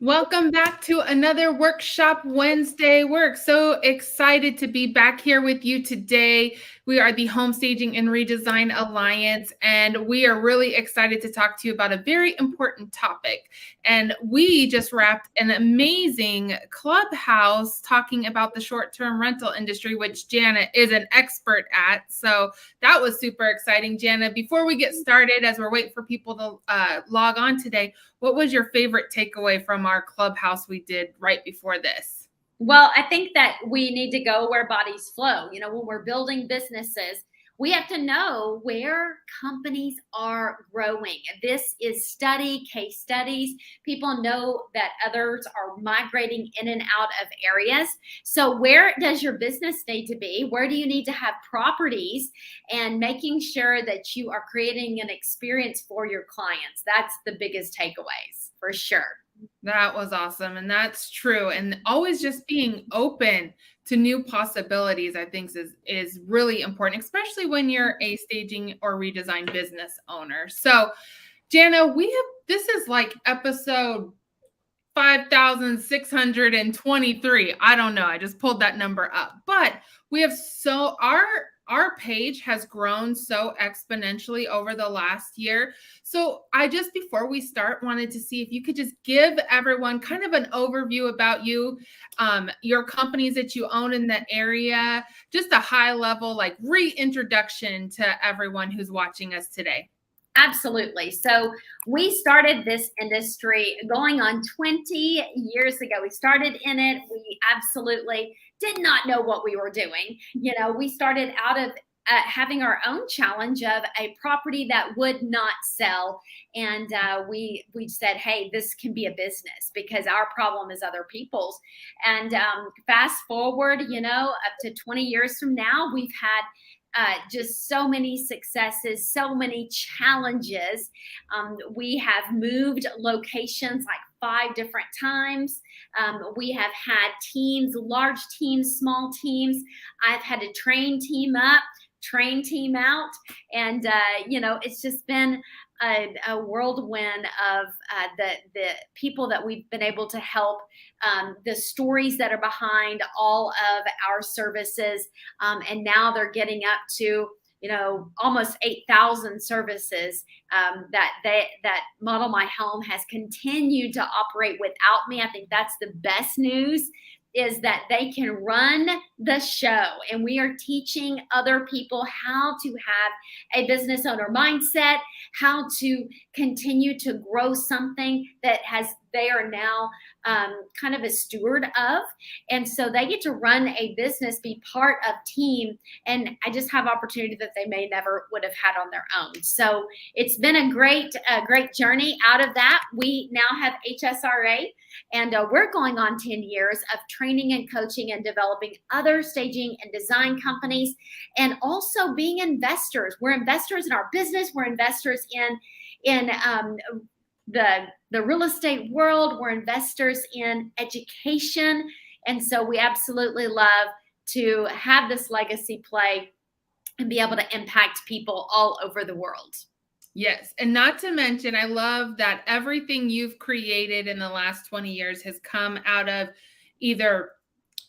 Welcome back to another Workshop Wednesday. We're so excited to be back here with you today. We are the Home Staging and Redesign Alliance, and we are really excited to talk to you about a very important topic. And we just wrapped an amazing clubhouse talking about the short-term rental industry, which Jana is an expert at. So that was super exciting. Jana, before we get started, as we're waiting for people to log on today, what was your favorite takeaway from our clubhouse we did right before this? Well, I think that we need to go where bodies flow. When we're building businesses, we have to know where companies are growing. This is case studies. People know that others are migrating in and out of areas. So where does your business need to be? Where do you need to have properties? And making sure that you are creating an experience for your clients. That's the biggest takeaways for sure. That was awesome. And that's true. And always just being open to new possibilities, I think is really important, especially when you're a staging or redesign business owner. So Jana, this is like episode 5,623. I don't know. I just pulled that number up. But we have our page has grown so exponentially over the last year. So I just, before we start, wanted to see if you could just give everyone kind of an overview about you, your companies that you own in the area, just a high level, like reintroduction to everyone who's watching us today. Absolutely. So we started this industry going on 20 years ago. We started in it. We absolutely did not know what we were doing. We started out of having our own challenge of a property that would not sell. And we said, hey, this can be a business because our problem is other people's. And fast forward, up to 20 years from now, we've had just so many successes, so many challenges. We have moved locations like 5 different times. We have had teams, large teams, small teams. I've had to train team up, train team out. And, it's just been a whirlwind of the people that we've been able to help, the stories that are behind all of our services. And now they're getting up to, almost 8,000 services that Model My Home has continued to operate without me. I think that's the best news, is that they can run the show, and we are teaching other people how to have a business owner mindset, how to continue to grow something that they are now kind of a steward of. And so they get to run a business, be part of team, and I just have opportunity that they may never would have had on their own. So it's been a great journey out of that. We now have HSRA, and we're going on 10 years of training and coaching and developing other staging and design companies, and also being investors. We're investors in our business. We're investors in the real estate world. We're investors in education. And so we absolutely love to have this legacy play and be able to impact people all over the world. Yes. And not to mention, I love that everything you've created in the last 20 years has come out of either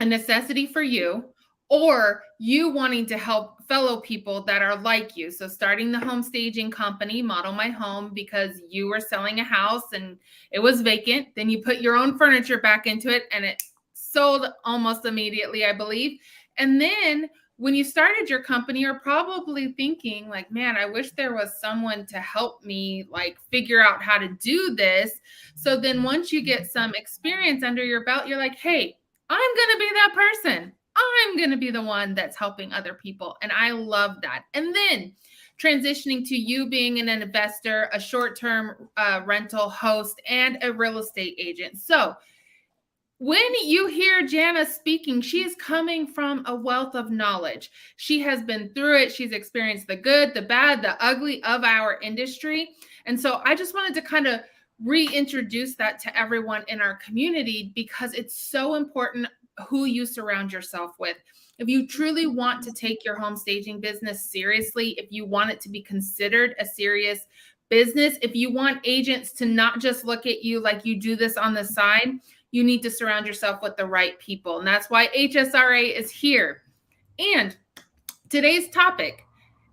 a necessity for you or you wanting to help fellow people that are like you. So starting the home staging company, Model My Home, because you were selling a house and it was vacant. Then you put your own furniture back into it and it sold almost immediately, I believe. And then when you started your company, you're probably thinking like, man, I wish there was someone to help me like figure out how to do this. So then once you get some experience under your belt, you're like, hey, I'm going to be that person. I'm going to be the one that's helping other people. And I love that. And then transitioning to you being an investor, a short-term rental host, and a real estate agent. So when you hear Jana speaking, she is coming from a wealth of knowledge. She has been through it. She's experienced the good, the bad, the ugly of our industry. And so I just wanted to kind of reintroduce that to everyone in our community because it's so important who you surround yourself with. If you truly want to take your home staging business seriously, if you want it to be considered a serious business, if you want agents to not just look at you like you do this on the side, you need to surround yourself with the right people. And that's why HSRA is here. And today's topic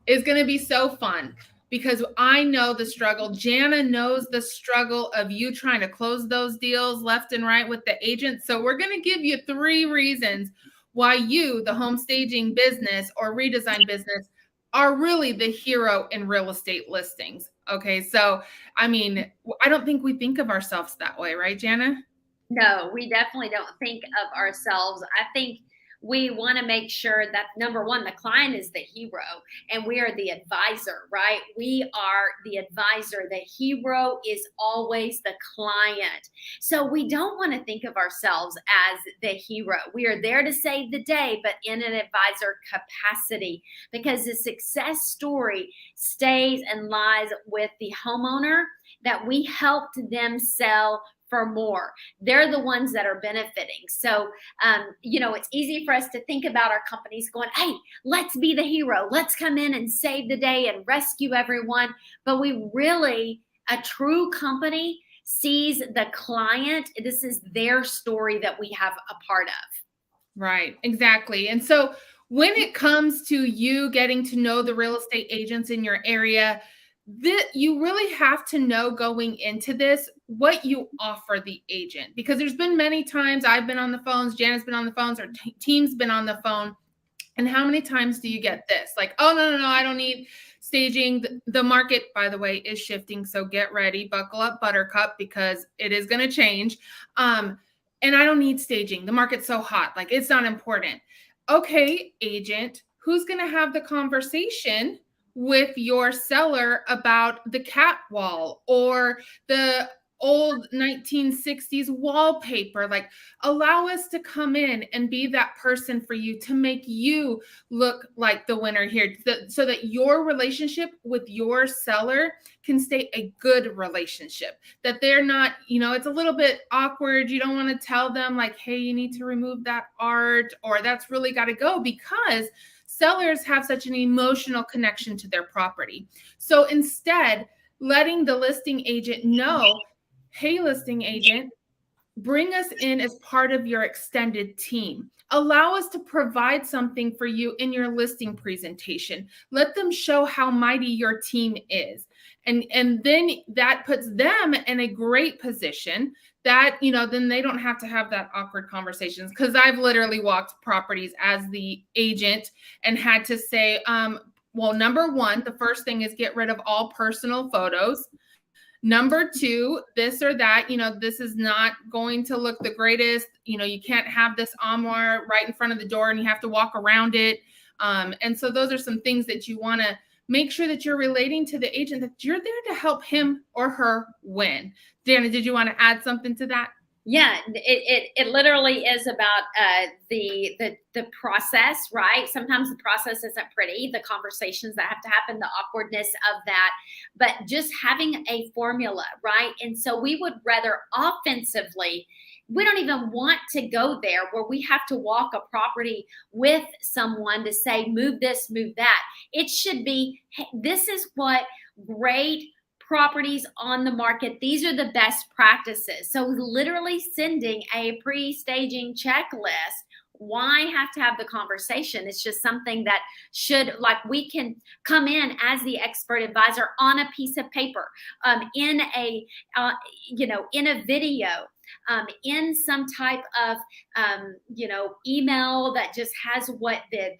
is going to be so fun because I know the struggle. Jana knows the struggle of you trying to close those deals left and right with the agent. So we're going to give you 3 reasons why you, the home staging business or redesign business, are really the hero in real estate listings. Okay. So, I mean, I don't think we think of ourselves that way, right, Jana? No, we definitely don't think of ourselves. I think we want to make sure that number one, the client is the hero and we are the advisor, right? We are the advisor. The hero is always the client. So we don't want to think of ourselves as the hero. We are there to save the day, but in an advisor capacity, because the success story stays and lies with the homeowner that we helped them sell for more. They're the ones that are benefiting. So, it's easy for us to think about our companies going, hey, let's be the hero. Let's come in and save the day and rescue everyone. But a true company sees the client. This is their story that we have a part of. Right, exactly. And so when it comes to you getting to know the real estate agents in your area, you really have to know going into this what you offer the agent, because there's been many times I've been on the phones, Jana's been on the phones, or team's been on the phone. And how many times do you get this? Like, oh, no, I don't need staging. The market, by the way, is shifting. So get ready, buckle up, buttercup, because it is going to change. And I don't need staging. The market's so hot. Like, it's not important. Okay, agent, who's going to have the conversation with your seller about the cat wall or the old 1960s wallpaper? Like, allow us to come in and be that person for you to make you look like the winner here, so that your relationship with your seller can stay a good relationship, that they're not, it's a little bit awkward. You don't want to tell them like, hey, you need to remove that art, or that's really got to go, because sellers have such an emotional connection to their property. So instead, letting the listing agent know, hey, listing agent, bring us in as part of your extended team. Allow us to provide something for you in your listing presentation. Let them show how mighty your team is. And then that puts them in a great position that, then they don't have to have that awkward conversations. Because I've literally walked properties as the agent and had to say, well, number one, the first thing is get rid of all personal photos. Number two, this or that, this is not going to look the greatest. You can't have this armoire right in front of the door and you have to walk around it. And so those are some things that you want to make sure that you're relating to the agent, that you're there to help him or her win. Jana, did you want to add something to that? Yeah, it literally is about the process, right? Sometimes the process isn't pretty, the conversations that have to happen, the awkwardness of that, but just having a formula, right? And so we would rather offensively, we don't even want to go there where we have to walk a property with someone to say, move this, move that. It should be, hey, this is what great properties on the market, these are the best practices. So literally sending a pre-staging checklist. Why have to have the conversation? It's just something that we can come in as the expert advisor on a piece of paper, in a video, in some type of, email that just has what the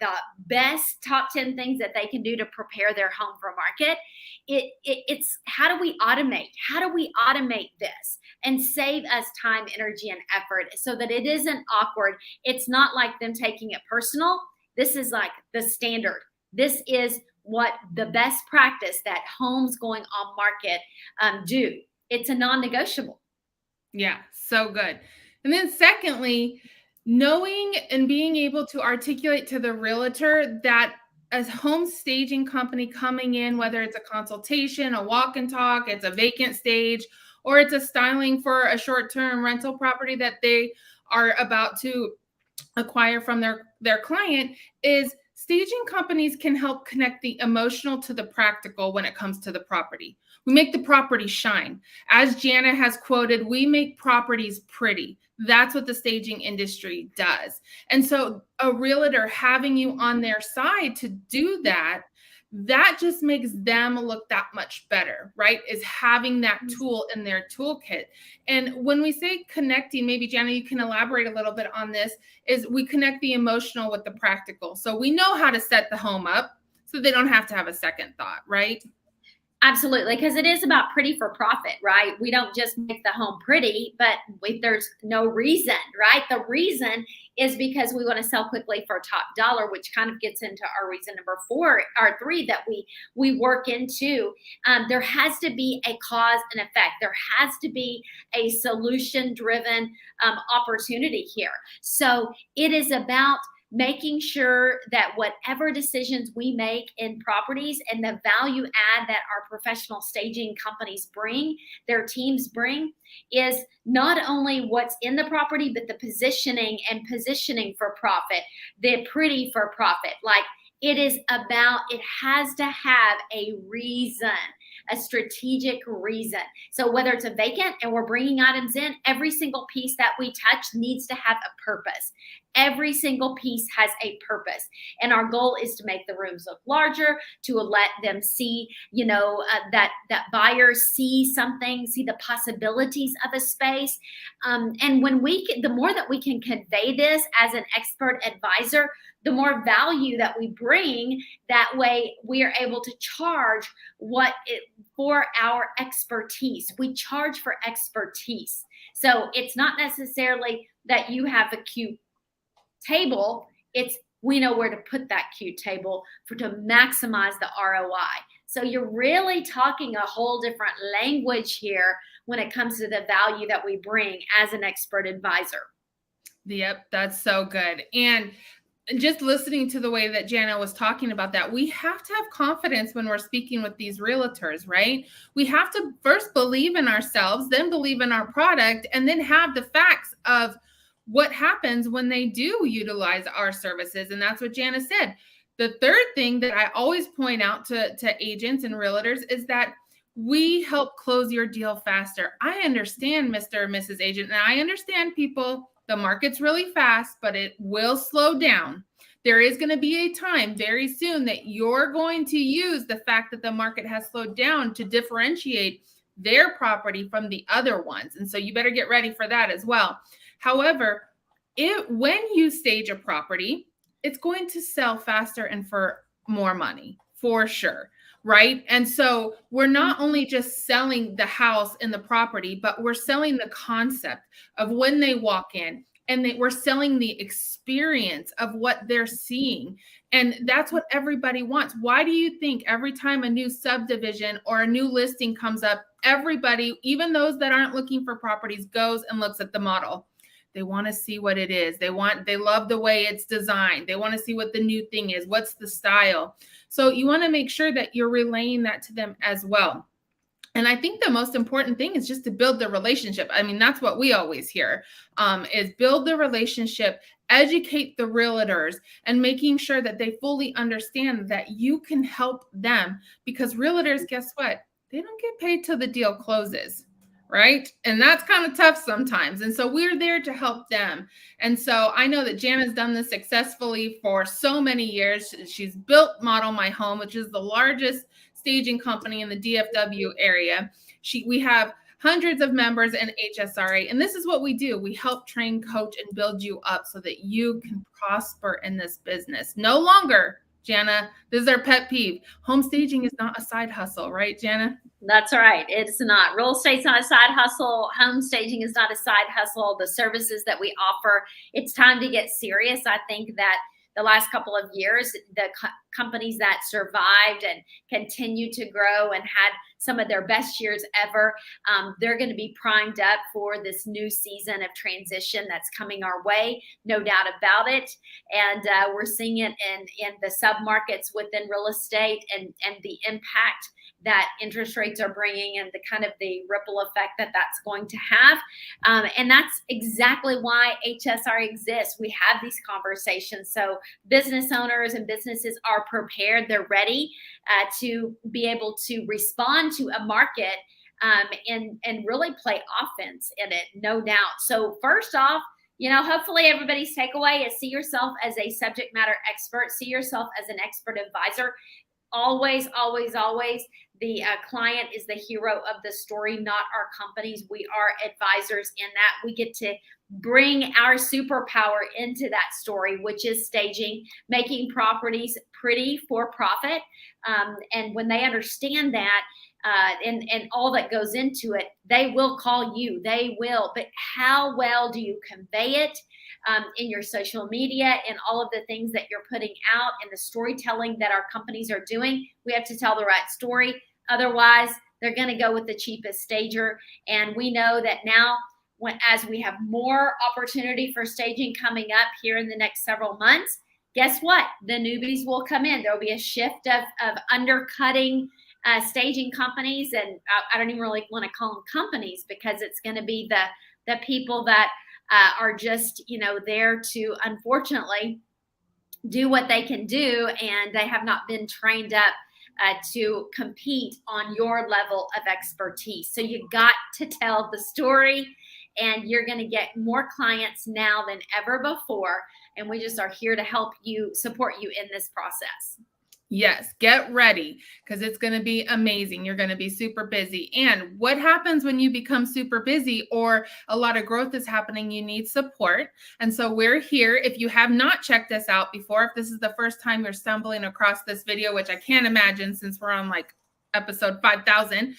best top 10 things that they can do to prepare their home for market. It's how do we automate? How do we automate this and save us time, energy, and effort so that it isn't awkward? It's not like them taking it personal. This is like the standard. This is what the best practice that homes going on market do. It's a non-negotiable. Yeah, so good. And then secondly, knowing and being able to articulate to the realtor that a home staging company coming in, whether it's a consultation, a walk and talk, it's a vacant stage, or it's a styling for a short-term rental property that they are about to acquire from their client, is Staging companies can help connect the emotional to the practical when it comes to the property. We make the property shine. As Jana has quoted, we make properties pretty. That's what the staging industry does. And so a realtor having you on their side to do that, that just makes them look that much better, right? Is having that tool in their toolkit. And when we say connecting, maybe Jana, you can elaborate a little bit on this, is we connect the emotional with the practical. So we know how to set the home up so they don't have to have a second thought, right? Absolutely, because it is about pretty for profit, right? We don't just make the home pretty, but there's no reason, right? The reason is because we want to sell quickly for top dollar, which kind of gets into our reason number 4 or 3 that we work into. There has to be a cause and effect. There has to be a solution-driven opportunity here. So it is about making sure that whatever decisions we make in properties and the value add that our professional staging companies bring, their teams bring, is not only what's in the property, but the positioning and positioning for profit, the pretty for profit. Like it is about, it has to have a reason, a strategic reason. So whether it's a vacant and we're bringing items in, every single piece that we touch needs to have a purpose. Every single piece has a purpose. And our goal is to make the rooms look larger, to let them see, that buyers see something, see the possibilities of a space. And when the more that we can convey this as an expert advisor, the more value that we bring. That way we are able to charge for our expertise. We charge for expertise. So it's not necessarily that you have a cute table, it's we know where to put that cute table to maximize the ROI. So you're really talking a whole different language here when it comes to the value that we bring as an expert advisor. Yep, that's so good. And just listening to the way that Jana was talking about that, we have to have confidence when we're speaking with these realtors, right? We have to first believe in ourselves, then believe in our product, and then have the facts of what happens when they do utilize our services. And that's what Jana said. The third thing that I always point out to agents and realtors is that we help close your deal faster. I understand, Mr. and Mrs. Agent, and I understand people, the market's really fast, but it will slow down. There is going to be a time very soon that you're going to use the fact that the market has slowed down to differentiate their property from the other ones. And so you better get ready for that as well. However, when you stage a property, it's going to sell faster and for more money, for sure, right? And so we're not only just selling the house and the property, but we're selling the concept of when they walk in, and we're selling the experience of what they're seeing. And that's what everybody wants. Why do you think every time a new subdivision or a new listing comes up, everybody, even those that aren't looking for properties, goes and looks at the model? They want to see what it is. They love the way it's designed. They want to see what the new thing is. What's the style? So you want to make sure that you're relaying that to them as well. And I think the most important thing is just to build the relationship. I mean, that's what we always hear, is build the relationship, educate the realtors, and making sure that they fully understand that you can help them, because realtors, guess what? They don't get paid till the deal closes. Right? And that's kind of tough sometimes. And so we're there to help them. And so I know that Jana's done this successfully for so many years. She's built Model My Home, which is the largest staging company in the DFW area. We have hundreds of members in HSRA. And this is what we do. We help train, coach, and build you up so that you can prosper in this business. No longer, Jana, this is our pet peeve. Home staging is not a side hustle, right, Jana? That's right. It's not. Real estate's not a side hustle. Home staging is not a side hustle. The services that we offer, it's time to get serious. I think that the last couple of years, the companies that survived and continue to grow and had some of their best years ever, they're going to be primed up for this new season of transition that's coming our way, no doubt about it. And we're seeing it in the submarkets within real estate and the impact that interest rates are bringing and the kind of the ripple effect that that's going to have. And that's exactly why HSRA exists. We have these conversations. So business owners and businesses are prepared. They're ready to be able to respond to a market and really play offense in it, no doubt. So first off, hopefully everybody's takeaway is see yourself as a subject matter expert, see yourself as an expert advisor. Always, always, always, the client is the hero of the story, not our companies. We are advisors in that. We get to bring our superpower into that story, which is staging, making properties pretty for profit. And when they understand that, and all that goes into it, they will call you. They will. But how well do you convey it in your social media and all of the things that you're putting out and the storytelling that our companies are doing? We have to tell the right story. Otherwise, they're going to go with the cheapest stager. And we know that now, as we have more opportunity for staging coming up here in the next several months, guess what? The newbies will come in. There will be a shift of undercutting staging companies, and I don't even really want to call them companies because it's going to be the people that are just there to unfortunately do what they can do, and they have not been trained up to compete on your level of expertise. So you got to tell the story, and you're going to get more clients now than ever before. And we just are here to help you, support you in this process. Yes, get ready because it's going to be amazing. You're going to be super busy. And what happens when you become super busy or a lot of growth is happening? You need support. And so we're here. If you have not checked us out before, if this is the first time you're stumbling across this video, which I can't imagine since we're on like episode 5,000,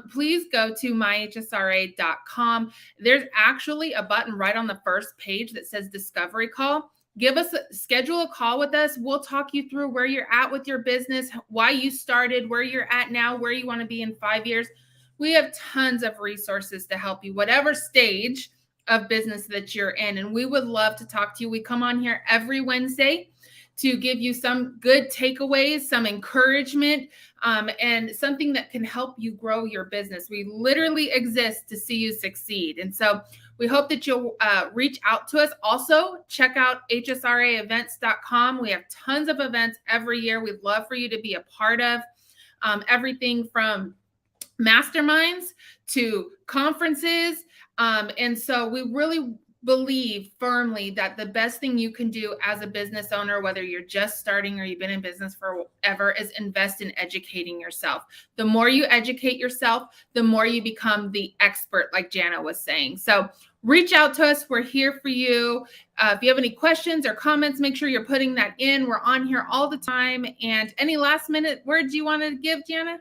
please go to myhsra.com. There's actually a button right on the first page that says Discovery Call. Schedule a call with us. We'll talk you through where you're at with your business, why you started, where you're at now, where you want to be in 5 years. We have tons of resources to help you, whatever stage of business that you're in. And we would love to talk to you. We come on here every Wednesday to give you some good takeaways, some encouragement, and something that can help you grow your business. We literally exist to see you succeed. And so we hope that you'll reach out to us. Also, check out hsraevents.com. We have tons of events every year. We'd love for you to be a part of everything from masterminds to conferences. And so we really believe firmly that the best thing you can do as a business owner, whether you're just starting or you've been in business forever, is invest in educating yourself. The more you educate yourself, the more you become the expert, like Jana was saying. So reach out to us. We're here for you. If you have any questions or comments, make sure you're putting that in. We're on here all the time. And any last minute words you want to give, Jana?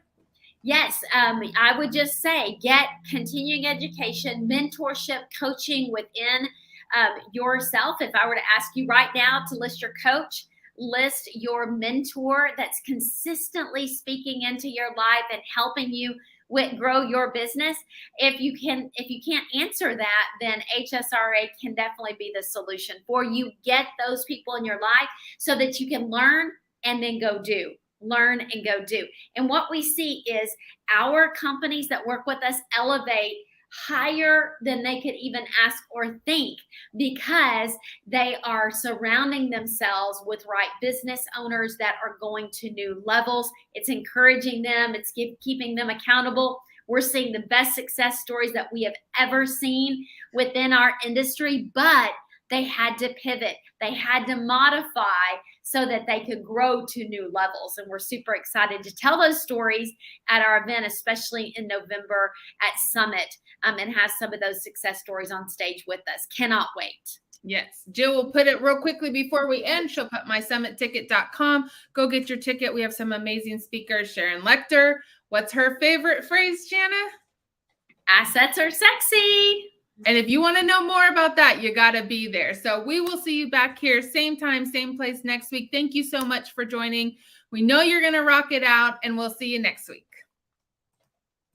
Yes, I would just say get continuing education, mentorship, coaching within yourself. If I were to ask you right now to list your coach, list your mentor that's consistently speaking into your life and helping you grow your business. If you can't answer that, then HSRA can definitely be the solution for you. Get those people in your life so that you can learn and then go do. Learn and go do. And what we see is our companies that work with us elevate higher than they could even ask or think because they are surrounding themselves with right business owners that are going to new levels. It's encouraging them. It's keeping them accountable. We're seeing the best success stories that we have ever seen within our industry, but they had to pivot. They had to modify so that they could grow to new levels. And we're super excited to tell those stories at our event, especially in November at Summit, and have some of those success stories on stage with us. Cannot wait. Yes. Jill will put it real quickly before we end. She'll put mysummitticket.com. Go get your ticket. We have some amazing speakers. Sharon Lecter. What's her favorite phrase, Jana? Assets are sexy. And if you want to know more about that, you got to be there. So we will see you back here, same time, same place next week. Thank you so much for joining. We know you're going to rock it out, and we'll see you next week.